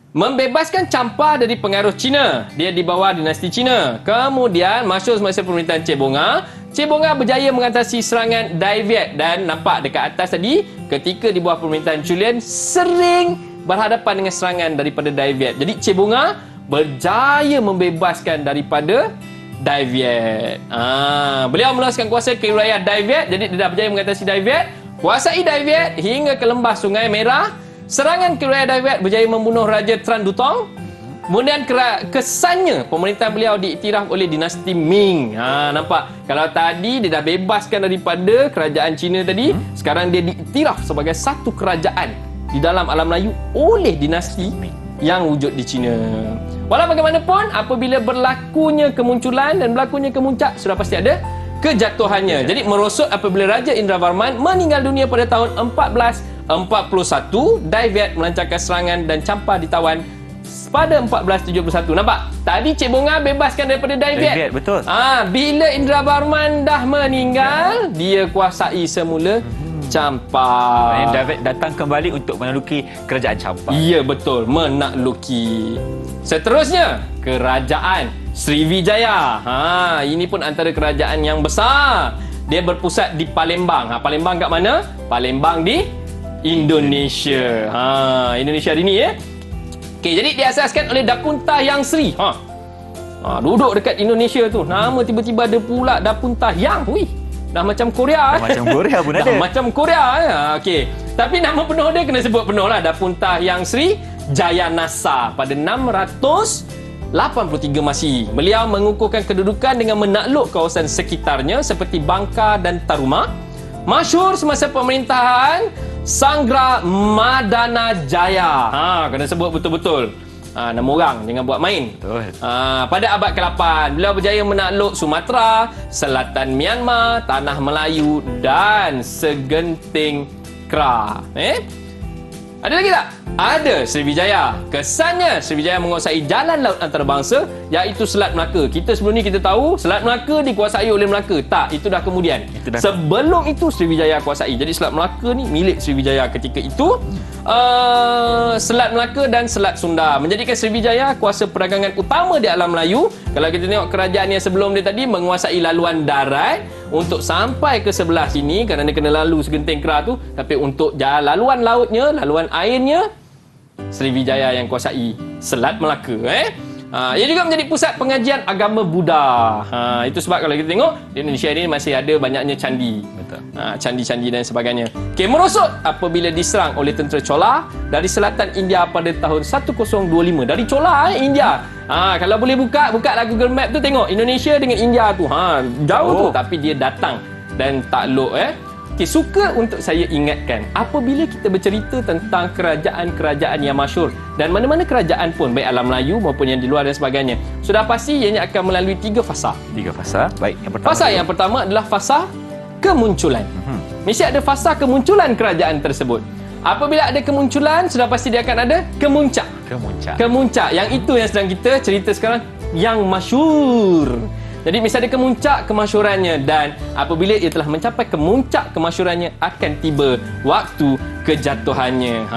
membebaskan Champa dari pengaruh Cina. Dia di bawah dinasti Cina. Kemudian masyhur semasa pemerintahan Cebonga. Cebonga berjaya mengatasi serangan Dai Viet. Dan nampak dekat atas tadi, ketika di bawah pemerintahan Chulen, sering berhadapan dengan serangan daripada Dai Viet. Jadi Cebonga berjaya membebaskan daripada Dai Viet. Beliau meluaskan kuasa ke wilayah Dai Viet. Jadi dia dah berjaya mengatasi Dai Viet. Kuasai Dai Viet hingga ke lembah Sungai Merah. Serangan ke wilayah Dai Viet berjaya membunuh Raja Tran Dutong. Kemudian kesannya pemerintahan beliau diiktiraf oleh dinasti Ming. Nampak? Kalau tadi dia dah bebaskan daripada kerajaan Cina tadi, sekarang dia diiktiraf sebagai satu kerajaan di dalam alam Melayu oleh dinasti yang wujud di Cina. Walau bagaimanapun, apabila berlakunya kemunculan dan berlakunya kemuncak, sudah pasti ada kejatuhannya. Jadi merosot apabila Raja Indravarman meninggal dunia pada tahun 1441, Dai Viet melancarkan serangan dan Champa ditawan pada 1471. Nampak? Tadi Cebonga bebaskan daripada Dai Viet. Betul. Bila Indravarman dah meninggal, dia kuasai semula Champa. Dai Viet datang kembali untuk menakluki kerajaan Champa. Ya, betul. Menakluki. Seterusnya, kerajaan Sriwijaya. Ini pun antara kerajaan yang besar. Dia berpusat di Palembang. Palembang kat mana? Palembang di Indonesia. Indonesia hari ni Okey, jadi diasaskan oleh Dapunta Yang Sri. Duduk dekat Indonesia tu. Nama tiba-tiba ada pula Dapunta Yang. Dah macam Korea. Macam Korea pun ada. Dah macam Korea. Okey. Tapi nama penuh dia kena sebut penuh lah. Dapunta Yang Sri Jayanasa pada 683 Masihi. Beliau mengukuhkan kedudukan dengan menakluk kawasan sekitarnya seperti Bangka dan Taruma. Masyhur semasa pemerintahan Sanggra Madana Jaya. Kena sebut betul-betul. Nama orang, jangan buat main. Betul. Pada abad ke-8, beliau berjaya menakluk Sumatera, selatan Myanmar, tanah Melayu dan segenting Kra. Ada lagi tak? Ada Sriwijaya. Kesannya Sriwijaya menguasai jalan laut antarabangsa iaitu Selat Melaka. Kita sebelum ni kita tahu Selat Melaka dikuasai oleh Melaka. Tak, itu dah kemudian. Sebelum itu Sriwijaya kuasai. Jadi Selat Melaka ni milik Sriwijaya ketika itu. Selat Melaka dan Selat Sunda menjadikan Sriwijaya kuasa perdagangan utama di alam Melayu. Kalau kita tengok kerajaan yang sebelum dia tadi menguasai laluan darat untuk sampai ke sebelah sini kerana kena lalu segenting kera tu, tapi untuk laluan lautnya, laluan airnya, Sriwijaya yang kuasai Selat Melaka. Ia juga menjadi pusat pengajian agama Buddha. Itu sebab kalau kita tengok di Indonesia ni masih ada banyaknya candi. Betul. Candi-candi dan sebagainya. Okey, merosot apabila diserang oleh tentera Chola dari selatan India pada tahun 1025. Dari Chola India. Kalau boleh buka lah Google Map tu, tengok Indonesia dengan India tu. Jauh tu, tapi dia datang dan takluk. Okay, suka untuk saya ingatkan apabila kita bercerita tentang kerajaan-kerajaan yang masyhur dan mana-mana kerajaan pun baik alam Melayu maupun yang di luar dan sebagainya, sudah pasti ianya akan melalui 3 fasa. 3 fasa. Baik, yang pertama. Fasa yang pertama adalah fasa kemunculan. Mesti ada fasa kemunculan kerajaan tersebut. Apabila ada kemunculan, sudah pasti dia akan ada kemuncak. Kemuncak. Yang itu yang sedang kita cerita sekarang, yang masyhur. Jadi mesti ada kemuncak kemasyhurannya, dan apabila ia telah mencapai kemuncak kemasyhurannya akan tiba waktu kejatuhannya.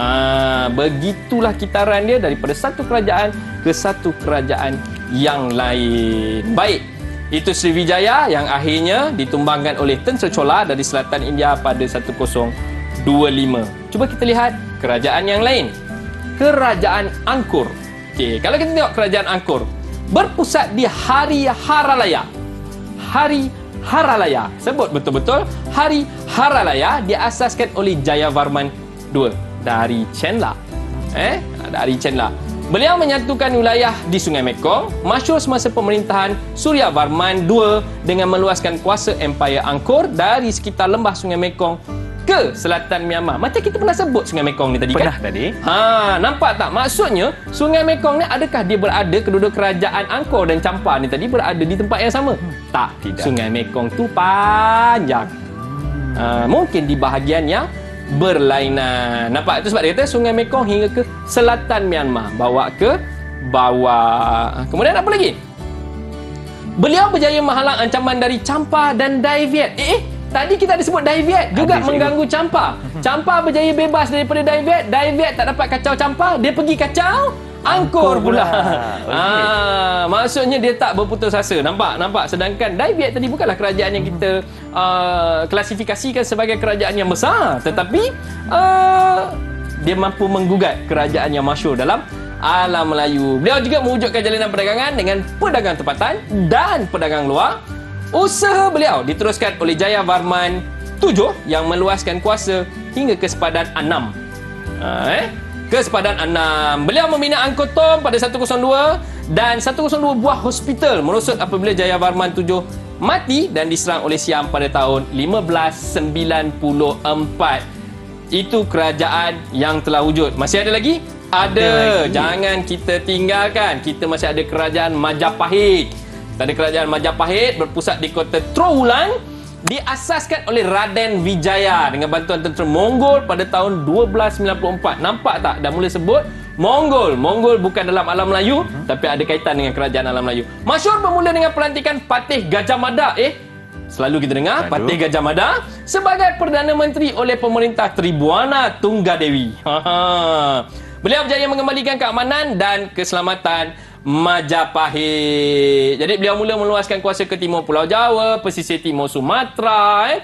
Begitulah kitaran dia daripada satu kerajaan ke satu kerajaan yang lain. Baik, itu Sriwijaya yang akhirnya ditumbangkan oleh tentera Chola dari selatan India pada 1025. Cuba kita lihat kerajaan yang lain. Kerajaan Angkor. Okey, kalau kita tengok kerajaan Angkor, berpusat di Hari Haralaya. Hari Haralaya. Sebut betul-betul. Hari Haralaya diasaskan oleh Jayavarman II dari Chenla. Dari Chenla. Beliau menyatukan wilayah di Sungai Mekong, masyhur semasa pemerintahan Suryavarman II dengan meluaskan kuasa Empayar Angkor dari sekitar lembah Sungai Mekong ke selatan Myanmar. Macam kita pernah sebut Sungai Mekong ni tadi kan? Pernah tadi. Nampak tak? Maksudnya Sungai Mekong ni adakah dia berada, kedua-dua kerajaan Angkor dan Champa ni tadi berada di tempat yang sama? Tak, tidak. Sungai Mekong tu panjang. Mungkin di bahagian yang berlainan. Nampak? Itu sebab dia kata Sungai Mekong hingga ke selatan Myanmar, bawa ke bawah. Kemudian apa lagi? Beliau berjaya menghalang ancaman dari Champa dan Dai Viet. Tadi kita ada sebut Dai Viet juga mengganggu Champa. Champa berjaya bebas daripada Dai Viet. Dai Viet tak dapat kacau Champa, dia pergi kacau Angkor pula. Maksudnya dia tak berputus asa. Nampak. Sedangkan Dai Viet tadi bukanlah kerajaan yang kita klasifikasikan sebagai kerajaan yang besar, tetapi dia mampu menggugat kerajaan yang masyhur dalam alam Melayu. Beliau juga mewujudkan jalinan perdagangan dengan pedagang tempatan dan pedagang luar. Usaha beliau diteruskan oleh Jayavarman VII yang meluaskan kuasa hingga ke sepadan Annam. Ke sepadan Annam. Beliau membina Angkor Thom pada 102 dan 102 buah hospital merosot apabila Jayavarman VII mati dan diserang oleh Siam pada tahun 1594. Itu kerajaan yang telah wujud. Masih ada lagi? Ada. Jangan kita tinggalkan. Kita masih ada kerajaan Majapahit. Ada kerajaan Majapahit berpusat di kota Trowulan, diasaskan oleh Raden Wijaya dengan bantuan tentera Mongol pada tahun 1294. Nampak tak? Dah mula sebut Mongol. Mongol bukan dalam alam Melayu, tapi ada kaitan dengan kerajaan alam Melayu. Masyhur bermula dengan pelantikan Patih Gajah Mada. Selalu kita dengar Patih Gajah Mada sebagai Perdana Menteri oleh pemerintah Tribuana Tunggadewi. Beliau berjaya mengembalikan keamanan dan keselamatan Majapahit. Jadi beliau mula meluaskan kuasa ke timur Pulau Jawa, pesisir timur Sumatera,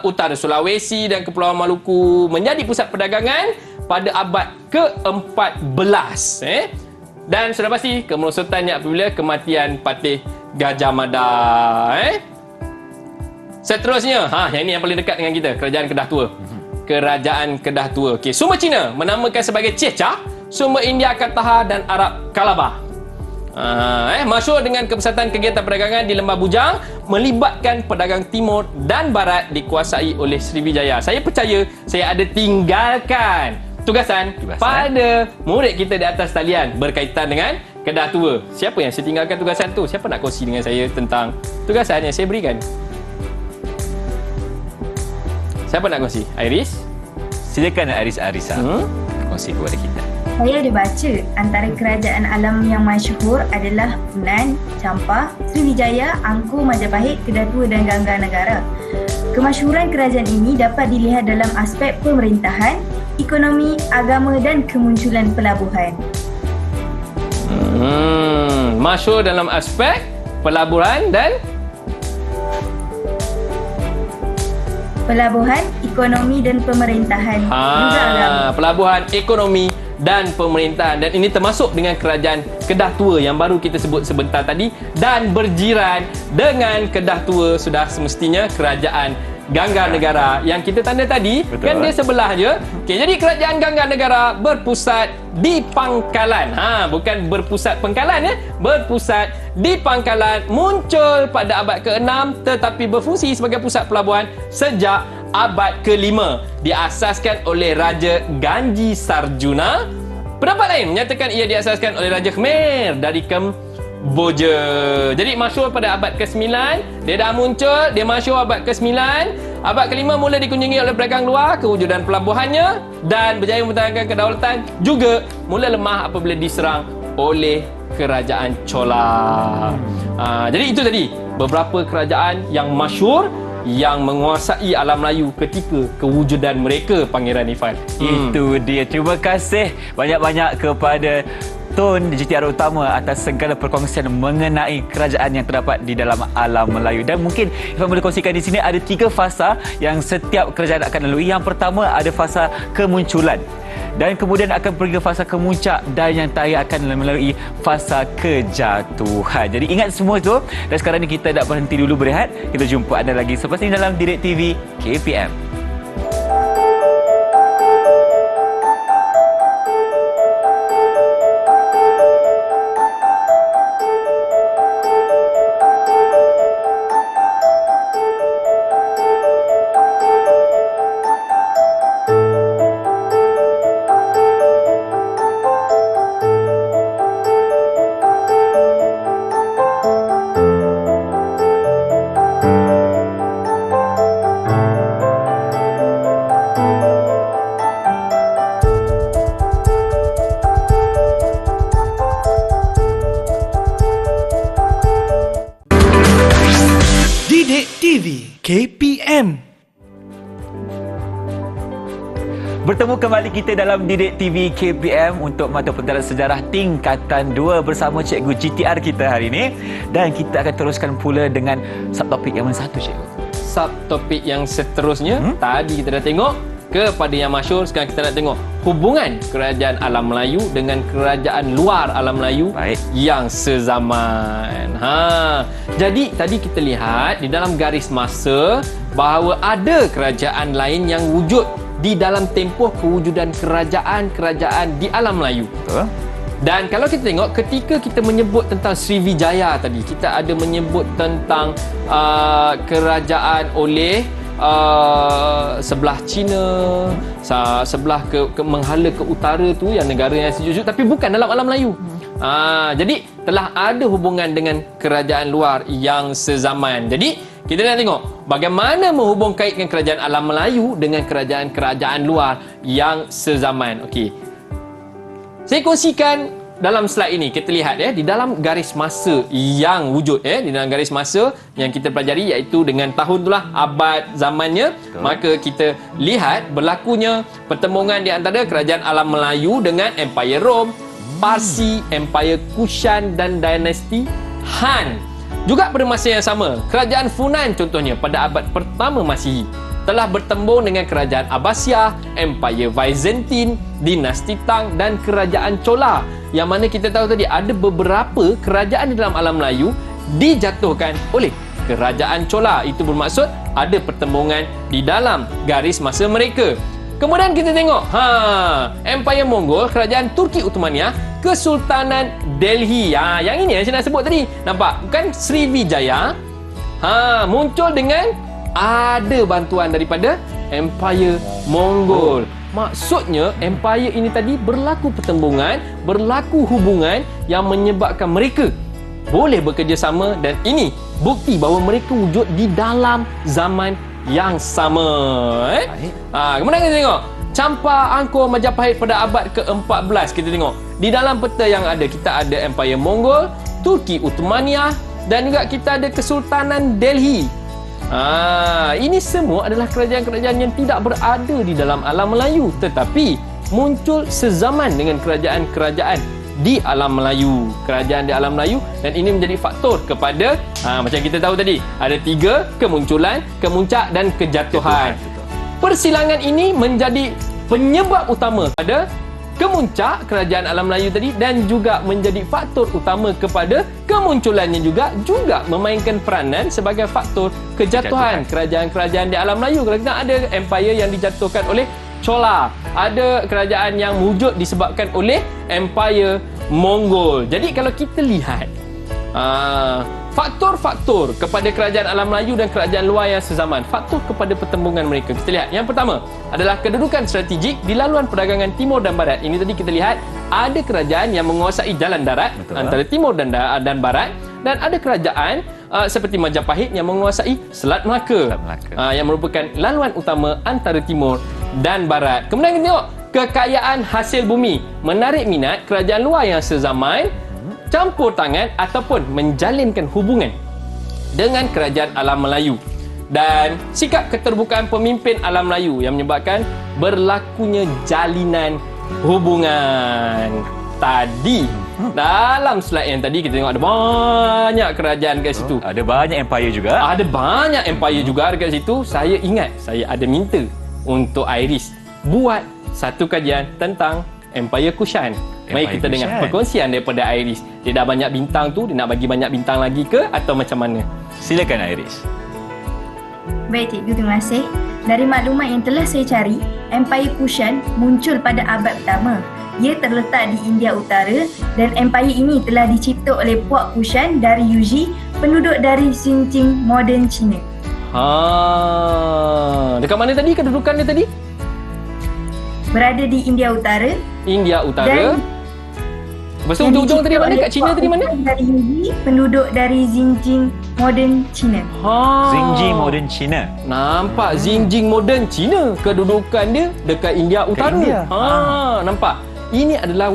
utara Sulawesi dan Kepulauan Maluku, menjadi pusat perdagangan pada abad ke-14. Dan sudah pasti kemerosotannya apabila kematian Patih Gajah Mada. Seterusnya, yang ini yang paling dekat dengan kita, Kerajaan Kedah Tua. Kerajaan Kedah Tua. Okey, sumber Cina menamakan sebagai Cecah, sumber India Kataha dan Arab Kalabah. Masyhur dengan kepesatan kegiatan perdagangan di Lembah Bujang, melibatkan pedagang timur dan barat dikuasai oleh Sriwijaya. Saya percaya saya ada tinggalkan tugasan pada murid kita di atas talian berkaitan dengan Kedah Tua. Siapa yang saya tinggalkan tugasan tu? Siapa nak kongsi dengan saya tentang tugasan yang saya berikan? Siapa nak kongsi? Iris? Silakan Arisa kongsi kepada kita. Saya ada baca antara kerajaan alam yang masyhur adalah Funan, Champa, Sriwijaya, Angkor, Majapahit, Kedah Tua dan Gangga Negara. Kemasyhuran kerajaan ini dapat dilihat dalam aspek pemerintahan, ekonomi, agama dan kemunculan pelabuhan. Masyhur dalam aspek pelabuhan dan Pelabuhan, ekonomi dan pemerintahan. Juga agama. Pelabuhan, ekonomi dan pemerintahan, dan ini termasuk dengan kerajaan Kedah Tua yang baru kita sebut sebentar tadi, dan berjiran dengan Kedah Tua sudah semestinya kerajaan Gangga Negara yang kita tanda tadi. Betul. Kan dia sebelah je. Okey, jadi kerajaan Gangga Negara berpusat di Pangkalan. Bukan berpusat Pengkalan ya, berpusat di Pangkalan, muncul pada abad ke-6 tetapi berfungsi sebagai pusat pelabuhan sejak abad ke-5. Diasaskan oleh Raja Ganji Sarjuna. Pendapat lain menyatakan ia diasaskan oleh Raja Khmer dari Kemboja. Jadi masyhur pada abad ke-9, dia dah muncul, dia masyhur abad ke-9. Abad ke-5 mula dikunjungi oleh pedagang luar, kewujudan pelabuhannya dan berjaya mempertahankan kedaulatan juga mula lemah apabila diserang oleh kerajaan Chola. Jadi itu tadi beberapa kerajaan yang masyhur yang menguasai alam Melayu ketika kewujudan mereka, Pangeran Irfan. Itu dia. Terima kasih banyak-banyak kepada Tun GTR Utama atas segala perkongsian mengenai kerajaan yang terdapat di dalam alam Melayu. Dan mungkin Irfan boleh kongsikan di sini ada 3 fasa yang setiap kerajaan akan lalui. Yang pertama ada fasa kemunculan, dan kemudian akan pergi ke fasa kemuncak, dan yang terakhir akan melalui fasa kejatuhan. Jadi ingat semua itu. Dan sekarang ni kita nak berhenti dulu berehat. Kita jumpa anda lagi selepas ini dalam Direct TV KPM. Didik TV KPM. Bertemu kembali kita dalam Didik TV KPM untuk mata pelajaran sejarah tingkatan 2 bersama Cikgu GTR kita hari ini. Dan kita akan teruskan pula dengan subtopik yang mana satu, Cikgu? Subtopik yang seterusnya, tadi kita dah tengok kepada yang masyhur, sekarang kita nak tengok hubungan kerajaan alam Melayu dengan kerajaan luar alam Melayu. Baik. Yang sezaman. Jadi tadi kita lihat di dalam garis masa bahawa ada kerajaan lain yang wujud di dalam tempoh kewujudan kerajaan-kerajaan di alam Melayu. Betul. Dan kalau kita tengok ketika kita menyebut tentang Sriwijaya tadi, kita ada menyebut tentang kerajaan oleh sebelah China, sebelah menghala ke utara tu yang negara yang sejuk-sejuk, tapi bukan dalam alam Melayu. Jadi telah ada hubungan dengan kerajaan luar yang sezaman. Jadi kita nak tengok bagaimana menghubung kaitkan kerajaan alam Melayu dengan kerajaan-kerajaan luar yang sezaman. Okey. Saya kongsikan dalam slide ini, kita lihat di dalam garis masa yang wujud di dalam garis masa yang kita pelajari, iaitu dengan tahun itulah abad zamannya. Betul. Maka kita lihat berlakunya pertemuan di antara kerajaan alam Melayu dengan Empire Rom, Parsi, Empire Kushan dan dinasti Han. Juga pada masa yang sama, kerajaan Funan contohnya pada abad pertama Masihi telah bertembung dengan kerajaan Abbasiyah, Empire Byzantine, dinasti Tang dan kerajaan Chola. Yang mana kita tahu tadi ada beberapa kerajaan di dalam alam Melayu dijatuhkan oleh kerajaan Chola. Itu bermaksud ada pertembungan di dalam garis masa mereka. Kemudian kita tengok Empire Mongol, kerajaan Turki Uthmaniyah, Kesultanan Delhi. Yang ini yang saya nak sebut tadi. Nampak? Bukan Sriwijaya. Muncul dengan ada bantuan daripada Empire Mongol. Maksudnya empire ini tadi berlaku pertembungan, berlaku hubungan yang menyebabkan mereka boleh bekerjasama, dan ini bukti bahawa mereka wujud di dalam zaman yang sama. Kemudian kita tengok Campar Angkor Majapahit pada abad ke-14. Kita tengok di dalam peta yang ada, kita ada Empire Mongol, Turki Uthmaniyah, dan juga kita ada Kesultanan Delhi. Ini semua adalah kerajaan-kerajaan yang tidak berada di dalam alam Melayu, tetapi muncul sezaman dengan kerajaan-kerajaan di alam Melayu. Kerajaan di alam Melayu, dan ini menjadi faktor kepada macam kita tahu tadi, ada 3 kemunculan, kemuncak dan kejatuhan. Persilangan ini menjadi penyebab utama pada kemuncak kerajaan alam Melayu tadi, dan juga menjadi faktor utama kepada kemunculannya juga memainkan peranan sebagai faktor kejatuhan kerajaan-kerajaan di alam Melayu. Kalau kita ada empire yang dijatuhkan oleh Chola, ada kerajaan yang wujud disebabkan oleh Empire Mongol. Jadi kalau kita lihat faktor-faktor kepada kerajaan alam Melayu dan kerajaan luar yang sezaman, faktor kepada pertembungan mereka, kita lihat yang pertama adalah kedudukan strategik di laluan perdagangan timur dan barat. Ini tadi kita lihat ada kerajaan yang menguasai jalan darat antara timur dan barat, dan ada kerajaan seperti Majapahit yang menguasai Selat Melaka, yang merupakan laluan utama antara timur dan barat. Kemudian kita tengok kekayaan hasil bumi menarik minat kerajaan luar yang sezaman campur tangan ataupun menjalinkan hubungan dengan kerajaan alam Melayu, dan sikap keterbukaan pemimpin alam Melayu yang menyebabkan berlakunya jalinan hubungan. Tadi dalam slide yang tadi kita tengok ada banyak kerajaan kat situ. Ada banyak empire juga. Ada banyak empire juga dekat situ. Saya ingat saya ada minta untuk Iris buat satu kajian tentang Empire Kushan. Mari kita dengar perkongsian daripada Iris. Dia dah banyak bintang tu, dia nak bagi banyak bintang lagi ke atau macam mana? Silakan Iris. Baik cikgu, terima kasih. Dari maklumat yang telah saya cari, Empire Kushan muncul pada abad pertama. Ia terletak di India Utara, dan empire ini telah dicipta oleh Puak Kushan dari Yuezhi, penduduk dari Xinjiang, moden China. Dekat mana tadi kedudukan dia tadi? Berada di India Utara. India Utara. Dan lepas tu ujung-ujung tadi mana? Kat China tadi mana? Dari Yuezhi, penduduk dari Xinjiang, moden China. Xinjiang, moden China. Nampak Xinjiang moden China. Kedudukan dia dekat India Utara. India. Nampak. Ini adalah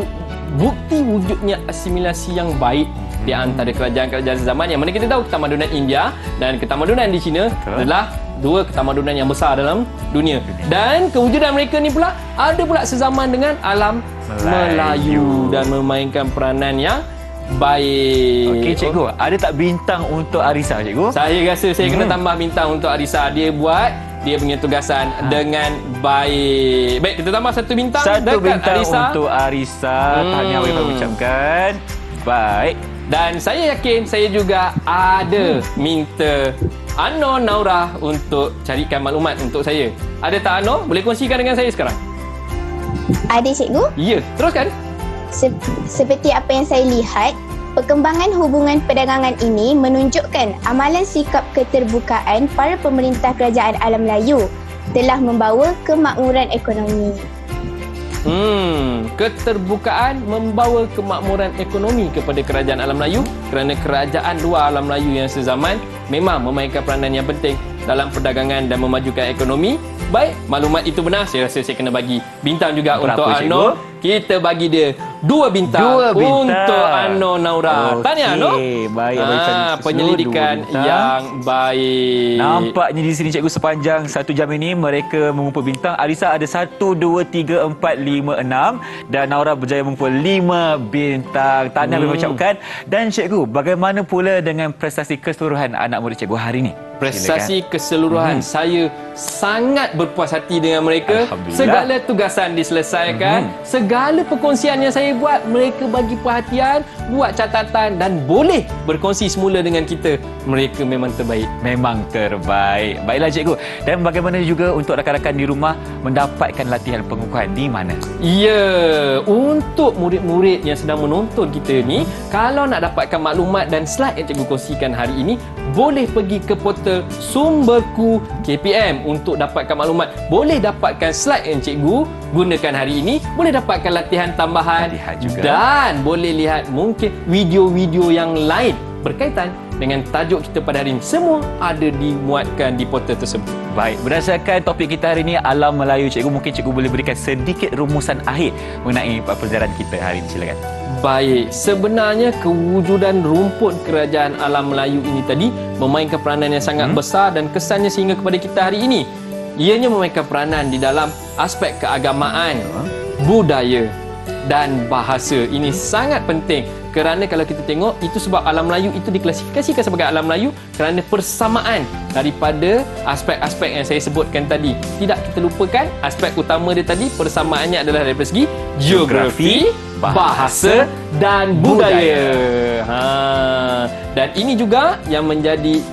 bukti wujudnya asimilasi yang baik di antara kerajaan-kerajaan zaman, yang mana kita tahu ketamadunan India dan ketamadunan di China adalah dua ketamadunan yang besar dalam dunia. Dan kewujudan mereka ni pula ada pula sezaman dengan alam Melayu dan memainkan peranan yang baik. Okey cikgu, ada tak bintang untuk Arisa cikgu? Saya rasa saya kena tambah bintang untuk Arisa. Dia buat dia punya tugasan dengan baik. Baik, kita tambah satu bintang Satu dekat bintang Arisa. untuk Arisa. Tahniah boleh kami ucapkan. Baik. Dan saya yakin saya juga ada minta Anor Naura untuk carikan maklumat untuk saya. Ada tak Anor? Boleh kongsikan dengan saya sekarang? Ada cikgu? Ya, teruskan. Seperti apa yang saya lihat, perkembangan hubungan perdagangan ini menunjukkan amalan sikap keterbukaan para pemerintah kerajaan alam Melayu telah membawa kemakmuran ekonomi. Keterbukaan membawa kemakmuran ekonomi kepada kerajaan alam Melayu, kerana kerajaan luar alam Melayu yang sezaman memang memainkan peranan yang penting dalam perdagangan dan memajukan ekonomi. Baik, maklumat itu benar. Saya rasa saya kena bagi bintang juga. Berapa, untuk Anor. Kita bagi dia 2 bintang, untuk Anor Naura. Tahniah Anor. Baik, penyelidikan yang baik. Nampaknya di sini cikgu sepanjang 1 jam ini mereka mengumpul bintang. Arisa ada 1, 2, 3, 4, 5, 6 dan Naura berjaya mengumpul 5 bintang. Tahniah boleh ucapkan. Dan cikgu, bagaimana pula dengan prestasi keseluruhan anak murid cikgu hari ini? Prestasi keseluruhan, saya sangat berpuas hati dengan mereka. Segala tugasan diselesaikan, segala perkongsian yang saya buat, mereka bagi perhatian, buat catatan dan boleh berkongsi semula dengan kita. Mereka memang terbaik. Memang terbaik. Baiklah cikgu. Dan bagaimana juga untuk rakan-rakan di rumah mendapatkan latihan pengukuhan di mana? Ya, untuk murid-murid yang sedang menonton kita ni, kalau nak dapatkan maklumat dan slide yang cikgu kongsikan hari ini, boleh pergi ke portal Sumberku KPM untuk dapatkan maklumat. Boleh dapatkan slide yang cikgu gunakan hari ini, boleh dapatkan latihan tambahan juga. Dan boleh lihat mungkin video-video yang lain berkaitan dengan tajuk kita pada hari ini. Semua ada dimuatkan di portal tersebut. Baik, berdasarkan topik kita hari ini, Alam Melayu, cikgu, mungkin cikgu boleh berikan sedikit rumusan akhir mengenai pelajaran kita hari ini. Silakan. Baik, sebenarnya kewujudan rumput kerajaan alam Melayu ini tadi memainkan peranan yang sangat besar dan kesannya sehingga kepada kita hari ini. Ianya memainkan peranan di dalam aspek keagamaan, budaya dan bahasa. Ini sangat penting kerana kalau kita tengok, itu sebab alam Melayu itu diklasifikasikan sebagai alam Melayu kerana persamaan daripada aspek-aspek yang saya sebutkan tadi. Tidak kita lupakan aspek utama dia tadi, persamaannya adalah dari segi geografi, bahasa dan budaya. Dan ini juga yang menjadi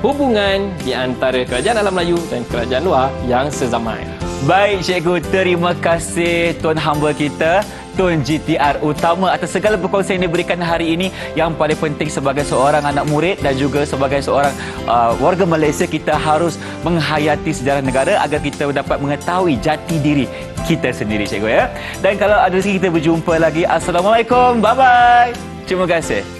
hubungan di antara kerajaan alam Melayu dan kerajaan luar yang sezaman. Baik, cikgu, terima kasih tuan hamba kita, Tun GTR Utama, atas segala perkongsian yang diberikan hari ini. Yang paling penting sebagai seorang anak murid dan juga sebagai seorang warga Malaysia, kita harus menghayati sejarah negara agar kita dapat mengetahui jati diri kita sendiri, cikgu, ya. Dan kalau ada rezeki kita berjumpa lagi. Assalamualaikum. Bye-bye. Terima kasih.